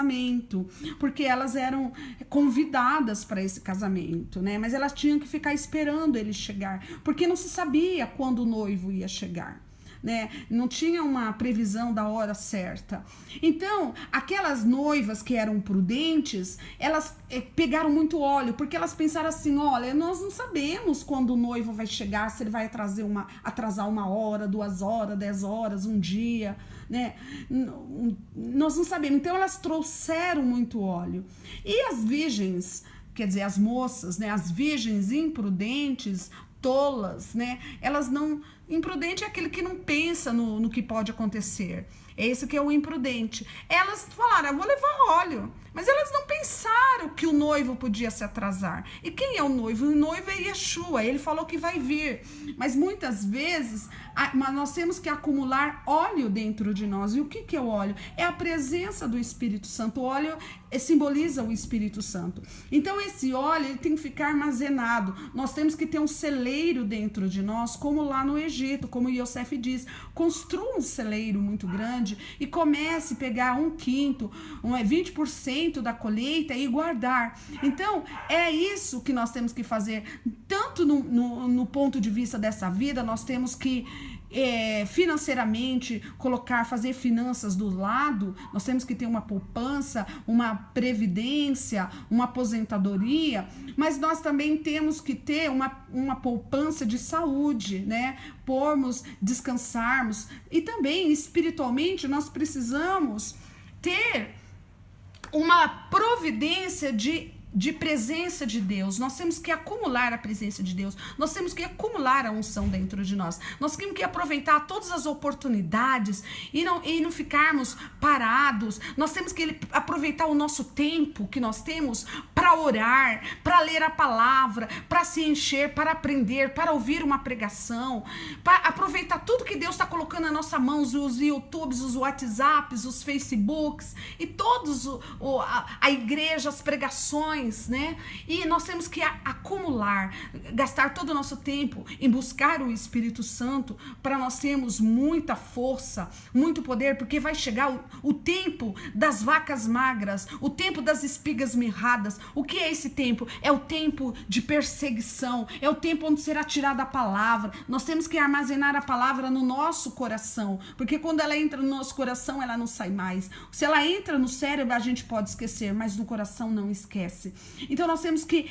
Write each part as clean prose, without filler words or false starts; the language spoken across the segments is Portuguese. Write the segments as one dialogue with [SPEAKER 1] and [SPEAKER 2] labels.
[SPEAKER 1] casamento, porque elas eram convidadas para esse casamento, né? Mas elas tinham que ficar esperando ele chegar, porque não se sabia quando o noivo ia chegar, né? Não tinha uma previsão da hora certa. Então, aquelas noivas que eram prudentes, elas pegaram muito óleo, porque elas pensaram assim: olha, nós não sabemos quando o noivo vai chegar, se ele vai atrasar 1 hora, 2 horas, 10 horas, um dia, né? Nós não sabemos. Então, elas trouxeram muito óleo. E as virgens, quer dizer, as moças, né? As virgens imprudentes, tolas, né? Elas não... Imprudente é aquele que não pensa no que pode acontecer. É esse que é o imprudente. Elas falaram: eu vou levar óleo. Mas elas não pensaram que o noivo podia se atrasar. E quem é o noivo? O noivo é Yeshua. Ele falou que vai vir. Mas muitas vezes nós temos que acumular óleo dentro de nós. E o que é o óleo? É a presença do Espírito Santo. O óleo simboliza o Espírito Santo. Então esse óleo ele tem que ficar armazenado. Nós temos que ter um celeiro dentro de nós, como lá no Egito, como Yosef diz. Construa um celeiro muito grande e comece a pegar 1/5, 20% da colheita e guardar. Então, é isso que nós temos que fazer. Tanto no ponto de vista dessa vida, nós temos que financeiramente fazer finanças do lado. Nós temos que ter uma poupança, uma previdência, uma aposentadoria, mas nós também temos que ter uma poupança de saúde, né? Descansarmos, e também espiritualmente nós precisamos ter uma providência de presença de Deus. Nós temos que acumular a presença de Deus. Nós temos que acumular a unção dentro de nós. Nós temos que aproveitar todas as oportunidades e não ficarmos parados. Nós temos que aproveitar o nosso tempo que nós temos para orar, para ler a palavra, para se encher, para aprender, para ouvir uma pregação, para aproveitar tudo que Deus está colocando na nossa mão, os YouTubes, os WhatsApps, os Facebooks e todos a igreja, as pregações, né? E nós temos que acumular, gastar todo o nosso tempo em buscar o Espírito Santo, para nós termos muita força, muito poder, porque vai chegar o tempo das vacas magras, o tempo das espigas mirradas. O que é esse tempo? É o tempo de perseguição, é o tempo onde será tirada a palavra. Nós temos que armazenar a palavra no nosso coração, porque quando ela entra no nosso coração, ela não sai mais. Se ela entra no cérebro, a gente pode esquecer, mas no coração não esquece. Então nós temos que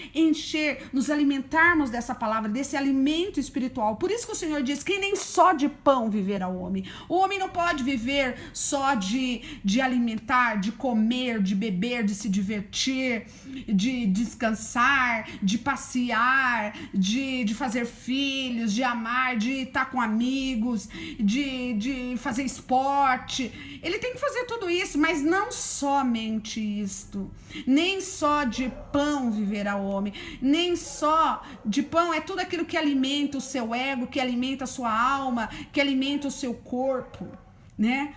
[SPEAKER 1] nos alimentarmos dessa palavra, desse alimento espiritual. Por isso que o Senhor diz que nem só de pão viverá o homem. O homem não pode viver só de alimentar, de comer, de beber, de se divertir, de descansar, de passear, de fazer filhos, de amar, de estar com amigos, de fazer esporte. Ele tem que fazer tudo isso, mas não somente isto. Nem só de pão viverá o homem, nem só de pão. É tudo aquilo que alimenta o seu ego, que alimenta a sua alma, que alimenta o seu corpo, né?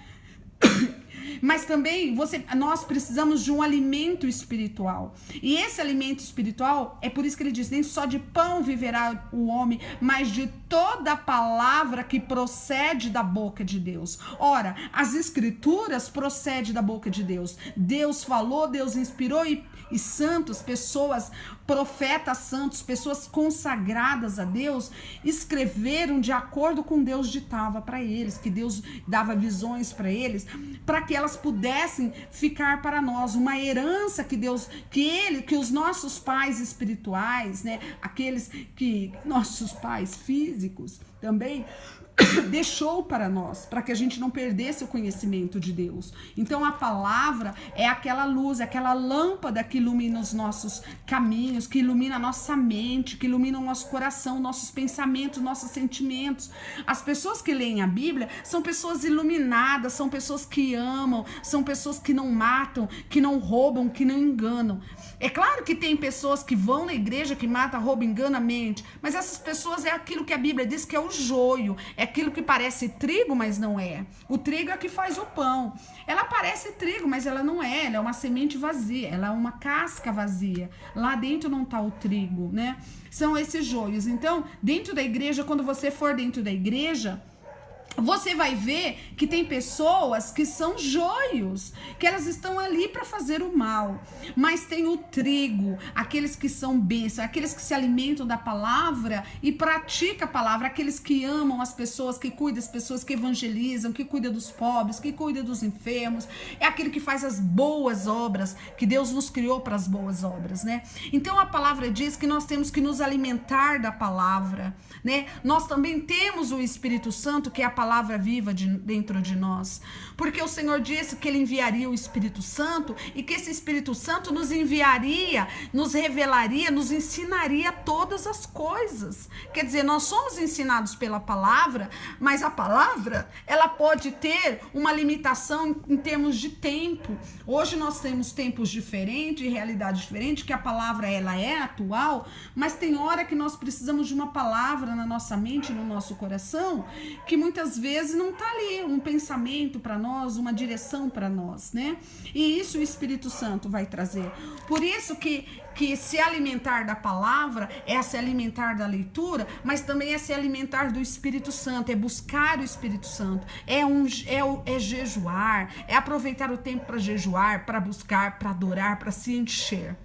[SPEAKER 1] Mas também nós precisamos de um alimento espiritual. E esse alimento espiritual, é por isso que ele diz: nem só de pão viverá o homem, mas de toda a palavra que procede da boca de Deus. Ora, as escrituras procedem da boca de Deus. Deus falou, Deus inspirou, e santos, pessoas, profetas santos, pessoas consagradas a Deus, escreveram de acordo com Deus ditava para eles, que Deus dava visões para eles, para que elas pudessem ficar para nós uma herança que os nossos pais espirituais, né, nossos pais físicos também deixou para nós, para que a gente não perdesse o conhecimento de Deus. Então a palavra é aquela luz, aquela lâmpada que ilumina os nossos caminhos, que ilumina a nossa mente, que ilumina o nosso coração, nossos pensamentos, nossos sentimentos. As pessoas que leem a Bíblia são pessoas iluminadas, são pessoas que amam, são pessoas que não matam, que não roubam, que não enganam. É claro que tem pessoas que vão na igreja, que matam, roubam, enganam, mente, mas essas pessoas é aquilo que a Bíblia diz que é o joio, é aquilo que parece trigo, mas não é. O trigo é que faz o pão. Ela parece trigo, mas ela não é. Ela é uma semente vazia, ela é uma casca vazia. Lá dentro não está o trigo, né? São esses joios. Então, dentro da igreja, quando você for dentro da igreja, você vai ver que tem pessoas que são joios, que elas estão ali para fazer o mal, mas tem o trigo, aqueles que são bênçãos, aqueles que se alimentam da palavra e praticam a palavra, aqueles que amam as pessoas, que cuidam das pessoas, que evangelizam, que cuidam dos pobres, que cuidam dos enfermos, é aquele que faz as boas obras, que Deus nos criou para as boas obras, né? Então a palavra diz que nós temos que nos alimentar da palavra, né? Nós também temos o Espírito Santo, que é a palavra viva dentro de nós, porque o Senhor disse que Ele enviaria o Espírito Santo e que esse Espírito Santo nos enviaria, nos revelaria, nos ensinaria todas as coisas. Quer dizer, nós somos ensinados pela palavra, mas a palavra, ela pode ter uma limitação em termos de tempo. Hoje nós temos tempos diferentes, realidade diferente, que a palavra ela é atual, mas tem hora que nós precisamos de uma palavra na nossa mente, no nosso coração, que muitas vezes não está ali, um pensamento para nós, uma direção para nós, né? E isso o Espírito Santo vai trazer. Por isso que se alimentar da palavra é se alimentar da leitura, mas também é se alimentar do Espírito Santo, é buscar o Espírito Santo, é jejuar, é aproveitar o tempo para jejuar, para buscar, para adorar, para se encher.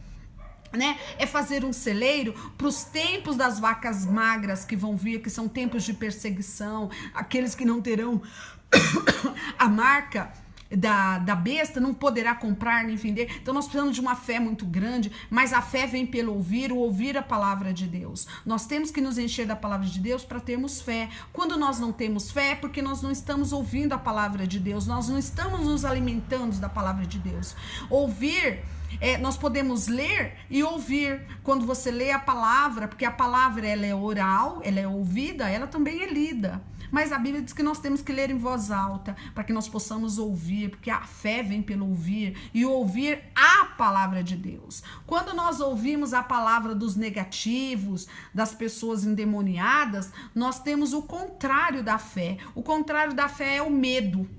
[SPEAKER 1] Né? É fazer um celeiro para os tempos das vacas magras que vão vir, que são tempos de perseguição, aqueles que não terão a marca da besta, não poderá comprar nem vender. Então nós precisamos de uma fé muito grande, mas a fé vem pelo ouvir a palavra de Deus. Nós temos que nos encher da palavra de Deus para termos fé. Quando nós não temos fé, é porque nós não estamos ouvindo a palavra de Deus, nós não estamos nos alimentando da palavra de Deus. Ouvir, nós podemos ler e ouvir. Quando você lê a palavra, porque a palavra ela é oral, ela é ouvida, ela também é lida. Mas a Bíblia diz que nós temos que ler em voz alta, para que nós possamos ouvir, porque a fé vem pelo ouvir, e ouvir a palavra de Deus. Quando nós ouvimos a palavra dos negativos, das pessoas endemoniadas, nós temos o contrário da fé. O contrário da fé é o medo.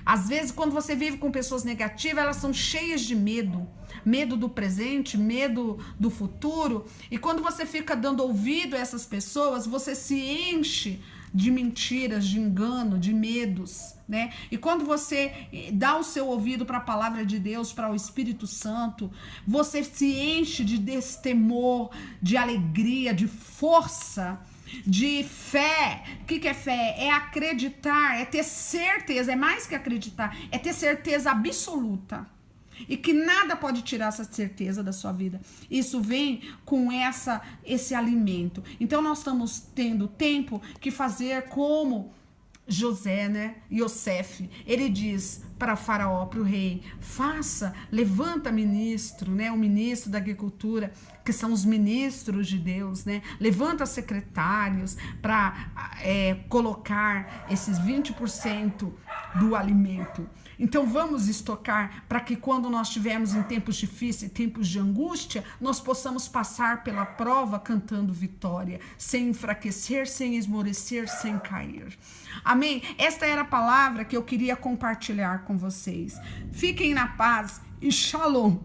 [SPEAKER 1] Às vezes, quando você vive com pessoas negativas, elas são cheias de medo. Medo do presente, medo do futuro. E quando você fica dando ouvido a essas pessoas, você se enche de mentiras, de engano, de medos, né? E quando você dá o seu ouvido para a palavra de Deus, para o Espírito Santo, você se enche de destemor, de alegria, de força, de fé. O que é fé? É acreditar, é ter certeza, é mais que acreditar, é ter certeza absoluta. E que nada pode tirar essa certeza da sua vida. Isso vem com esse alimento. Então nós estamos tendo tempo que fazer como José, né? Yosef, ele diz para Faraó, para o rei, levanta ministro, né? O ministro da agricultura, que são os ministros de Deus, né? Levanta secretários para colocar esses 20% do alimento. Então vamos estocar para que quando nós estivermos em tempos difíceis, tempos de angústia, nós possamos passar pela prova cantando vitória, sem enfraquecer, sem esmorecer, sem cair. Amém? Esta era a palavra que eu queria compartilhar com vocês. Fiquem na paz e shalom.